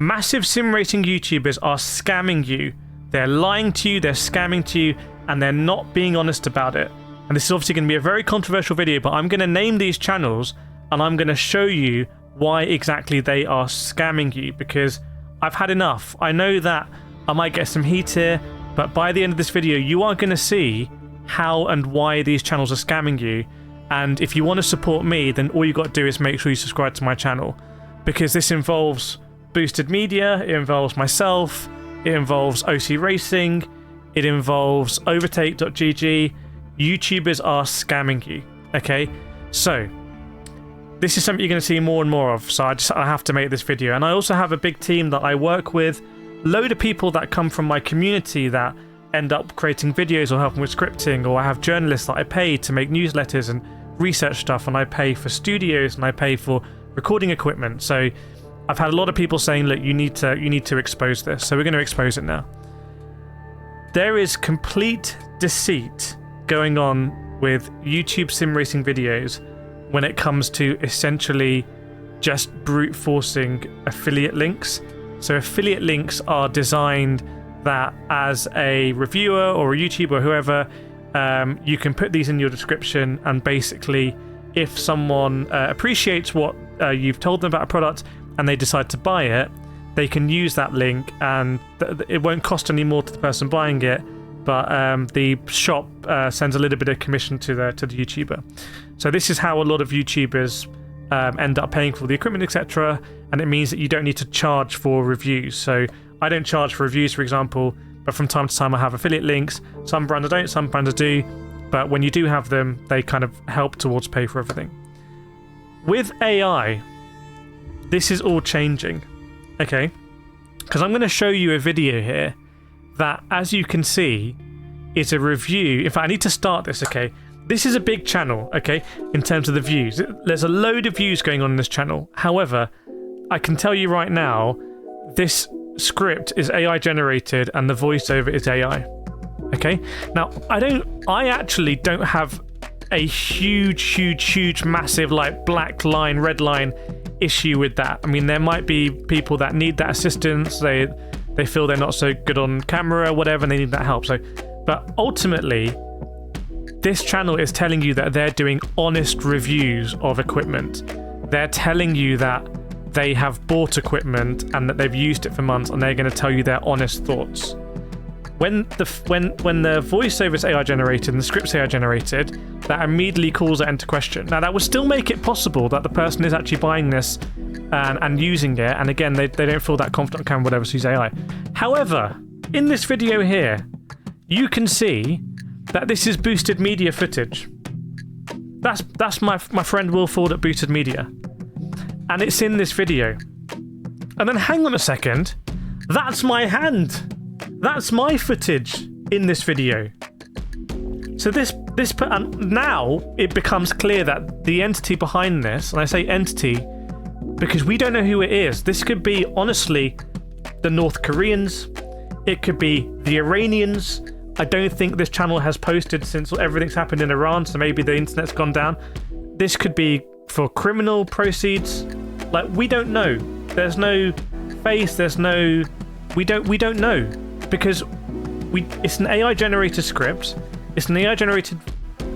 Massive sim racing YouTubers are scamming you. They're lying to you, they're scamming to you, and they're not being honest about it. And this is obviously going to be a very controversial video, but I'm going to name these channels and I'm going to show you why exactly they are scamming you, because I've had enough. I know that I might get some heat here, but by the end of this video, you are going to see how and why these channels are scamming you. And if you want to support me, then all you got to do is make sure you subscribe to my channel, because this involves Boosted Media, it involves myself, it involves OC Racing, it involves Overtake.gg. YouTubers are scamming you, okay? So this is something you're going to see more and more of, so I have to make this video. And I also have a big team that I work with, load of people that come from my community that end up creating videos or helping with scripting, or I have journalists that I pay to make newsletters and research stuff, and I pay for studios and I pay for recording equipment. So I've had a lot of people saying, look, you need to expose this. So we're going to expose it now. There is complete deceit going on with YouTube sim racing videos when it comes to essentially just brute forcing affiliate links. So affiliate links are designed that as a reviewer or a YouTuber or whoever, you can put these in your description, and basically if someone appreciates what you've told them about a product and they decide to buy it, they can use that link, and it won't cost any more to the person buying it, but the shop sends a little bit of commission to the YouTuber. So this is how a lot of YouTubers end up paying for the equipment, etc. And it means that you don't need to charge for reviews. So I don't charge for reviews, for example, but from time to time I have affiliate links. Some brands don't, some brands do, but when you do have them, they kind of help towards pay for everything. With AI, this is all changing, okay? Because I'm going to show you a video here that, as you can see, is a review. In fact, I need to start this, okay? This is a big channel, okay, in terms of the views. There's a load of views going on in this channel. However, I can tell you right now, this script is AI generated and the voiceover is AI, okay? Now, I actually don't have a huge, massive, like, black line, red line issue with that. I mean, there might be people that need that assistance. They feel they're not so good on camera or whatever, and they need that help. So, but ultimately, this channel is telling you that they're doing honest reviews of equipment. They're telling you that they have bought equipment and that they've used it for months, and they're going to tell you their honest thoughts. When the voiceover is AI generated and the script's AI generated, that immediately calls it into question. Now, that would still make it possible that the person is actually buying this and using it, and again, they don't feel that confident on camera, whatever, so use AI. However, in this video here, you can see that this is boosted media footage. That's my friend Will Ford at Boosted Media, and it's in this video. And then hang on a second, that's my hand. That's my footage in this video. So and now it becomes clear that the entity behind this, and I say entity because we don't know who it is. This could be, honestly, the North Koreans. It could be the Iranians. I don't think this channel has posted since everything's happened in Iran, so maybe the internet's gone down. This could be for criminal proceeds. Like, we don't know. There's no face, we don't know. Because it's an AI generated script, it's an AI generated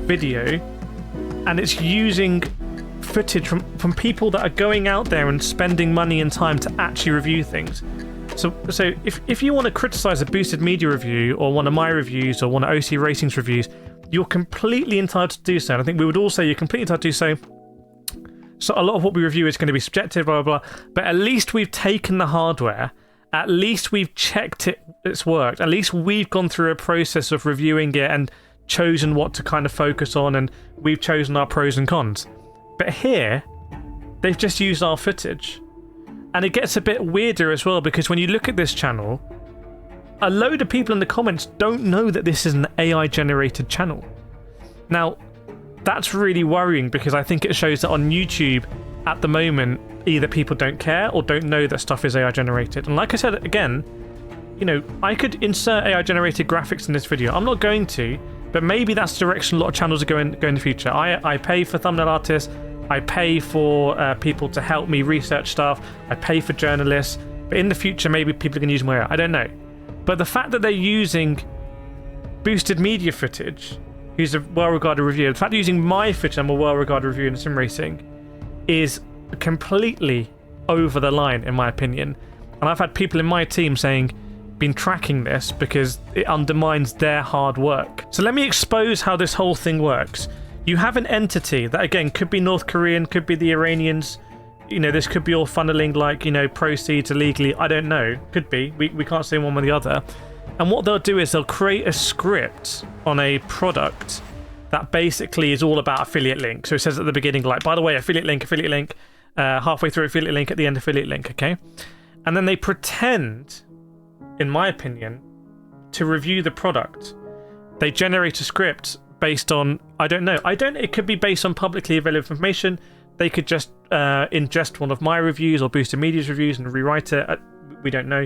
video, and it's using footage from people that are going out there and spending money and time to actually review things. So if you want to criticize a Boosted Media review or one of my reviews or one of OC Racing's reviews, you're completely entitled to do so. And I think we would all say you're completely entitled to do so. So a lot of what we review is going to be subjective, blah, blah, blah. But at least we've taken the hardware. At least we've checked it's worked. At least we've gone through a process of reviewing it and chosen what to kind of focus on, and we've chosen our pros and cons. But here, they've just used our footage. And it gets a bit weirder as well, because when you look at this channel, a load of people in the comments don't know that this is an AI generated channel. Now, that's really worrying, because I think it shows that on YouTube at the moment, either people don't care or don't know that stuff is AI generated. And like I said, again, you know, I could insert AI generated graphics in this video. I'm not going to, but maybe that's the direction a lot of channels are going in the future. I pay for thumbnail artists, I pay for people to help me research stuff, I pay for journalists, But in the future, maybe people can use more. I don't know. But the fact that they're using boosted media footage, who's a well-regarded reviewer, the fact they're using my footage, I'm a well-regarded reviewer in sim racing, is completely over the line, in my opinion. And I've had people in my team been tracking this because it undermines their hard work. So let me expose how this whole thing works. You have an entity that, again, could be North Korean, could be the Iranians. You know, this could be all funneling, like, you know, proceeds illegally. I don't know. Could be. We can't say one or the other. And what they'll do is they'll create a script on a product that basically is all about affiliate link. So it says at the beginning, like, by the way, affiliate link, halfway through affiliate link, at the end affiliate link, okay? And then they pretend, in my opinion, to review the product. They generate a script based on, I don't know. It could be based on publicly available information. They could just ingest one of my reviews or Boosted Media's reviews and rewrite it. We don't know.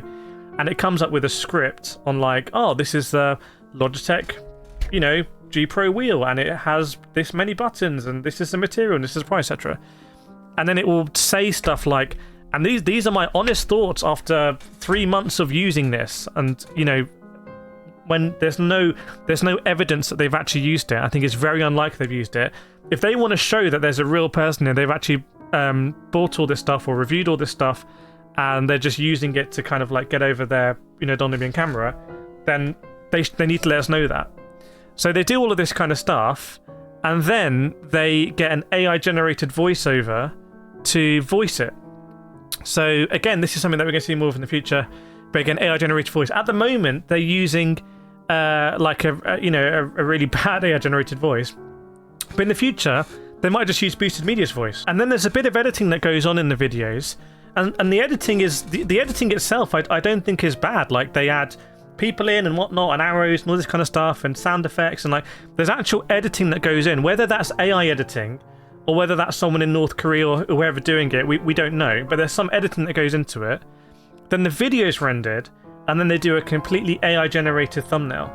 And it comes up with a script on, like, oh, this is the Logitech, you know, G Pro wheel, and it has this many buttons, and this is the material, and this is the price, etc. And then it will say stuff like, and these are my honest thoughts after 3 months of using this. And, you know, when there's no evidence that they've actually used it, I think it's very unlikely they've used it. If they want to show that there's a real person and they've actually bought all this stuff or reviewed all this stuff, and they're just using it to kind of like get over their, you know, don't want to be on camera, then they need to let us know that. So they do all of this kind of stuff, and then they get an AI-generated voiceover to voice it. So again, this is something that we're going to see more of in the future. But again, AI-generated voice. At the moment, they're using like a really bad AI-generated voice. But in the future, they might just use Boosted Media's voice. And then there's a bit of editing that goes on in the videos. And the editing is the editing itself, I don't think is bad. Like, they add people in and whatnot, and arrows and all this kind of stuff, and sound effects, and like there's actual editing that goes in. Whether that's AI editing or whether that's someone in North Korea or whoever doing it, we don't know. But there's some editing that goes into it. Then the video is rendered, and then they do a completely AI generated thumbnail.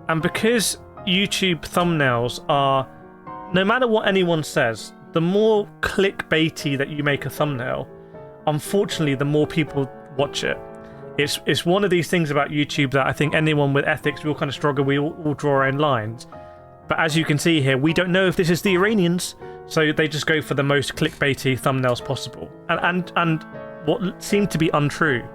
And because YouTube thumbnails are, no matter what anyone says, the more clickbaity that you make a thumbnail, unfortunately, the more people watch it. It's one of these things about YouTube that I think anyone with ethics, we all kind of struggle, we all draw our own lines. But as you can see here, we don't know if this is the Iranians, so they just go for the most clickbaity thumbnails possible. And what seemed to be untrue,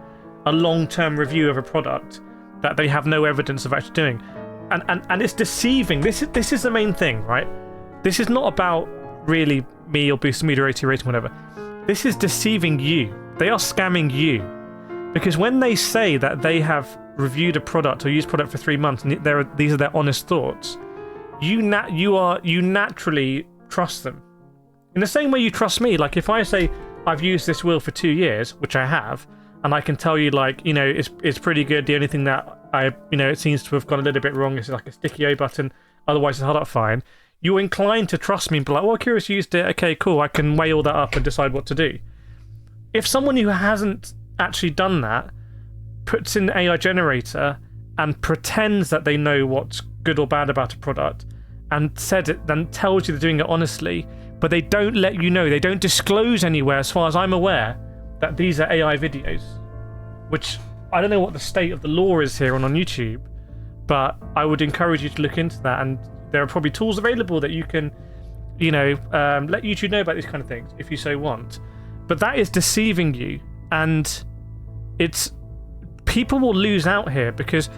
a long-term review of a product that they have no evidence of actually doing. And it's deceiving. This is the main thing, right? This is not about really me or Boosted Media rating, whatever. This is deceiving you. They are scamming you. Because when they say that they have reviewed a product or used product for 3 months, and these are their honest thoughts, you naturally trust them. In the same way you trust me. Like, if I say I've used this wheel for 2 years, which I have, and I can tell you, like, you know, it's pretty good. The only thing that it seems to have gone a little bit wrong is like a sticky O button. Otherwise, it's held up fine. You're inclined to trust me and be like, well, Kireth used it. Okay, cool. I can weigh all that up and decide what to do. If someone who hasn't actually done that puts in the AI generator and pretends that they know what's good or bad about a product and said it, then tells you they're doing it honestly, but they don't let you know, they don't disclose anywhere, as far as I'm aware, that these are AI videos. Which, I don't know what the state of the law is here on YouTube, but I would encourage you to look into that, and there are probably tools available that you can, let YouTube know about these kind of things if you so want. But that is deceiving you, and people will lose out here because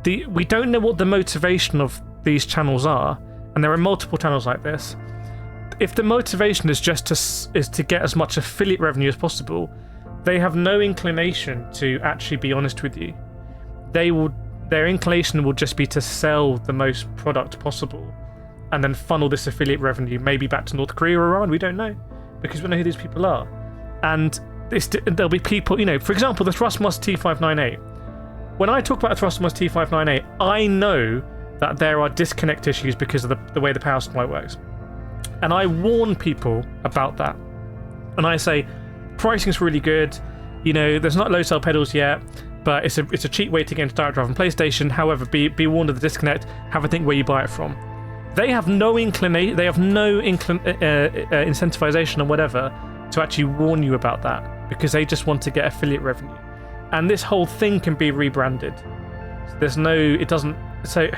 we don't know what the motivation of these channels are, and there are multiple channels like this. If the motivation is just to get as much affiliate revenue as possible, they have no inclination to actually be honest with you. Their inclination will just be to sell the most product possible and then funnel this affiliate revenue maybe back to North Korea or Iran. We don't know, because we don't know who these people are. And there'll be people, for example, the THRUSTMASTER T598. When I talk about a THRUSTMASTER T598, I know that there are disconnect issues because of the way the power supply works. And I warn people about that. And I say, pricing's really good. There's not low cell pedals yet, but it's a cheap way to get into direct drive on PlayStation. However, be warned of the disconnect. Have a think where you buy it from. They have no inclination. They have no incentivization or whatever to actually warn you about that, because they just want to get affiliate revenue. and this whole thing can be rebranded. There's no, it doesn't, so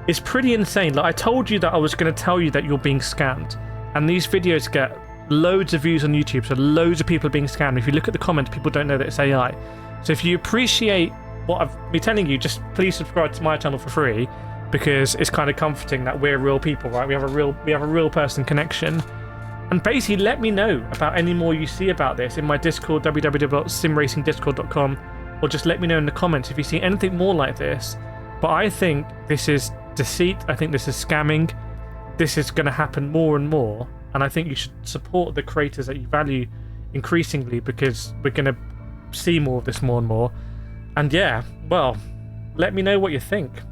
it's pretty insane. Like, I told you that I was going to tell you that you're being scammed, and these videos get loads of views on YouTube, so loads of people are being scammed. If you look at the comments, people don't know that it's AI. So if you appreciate what I've been telling you, just please subscribe to my channel for free, because it's kind of comforting that we're real people, right? We have a real person connection. And basically let me know about any more you see about this in my Discord, www.simracingdiscord.com, or just let me know in the comments if you see anything more like this. But I think this is deceit, I think this is scamming, this is going to happen more and more, and I think you should support the creators that you value increasingly, because we're going to see more of this more and more. And yeah, well, let me know what you think.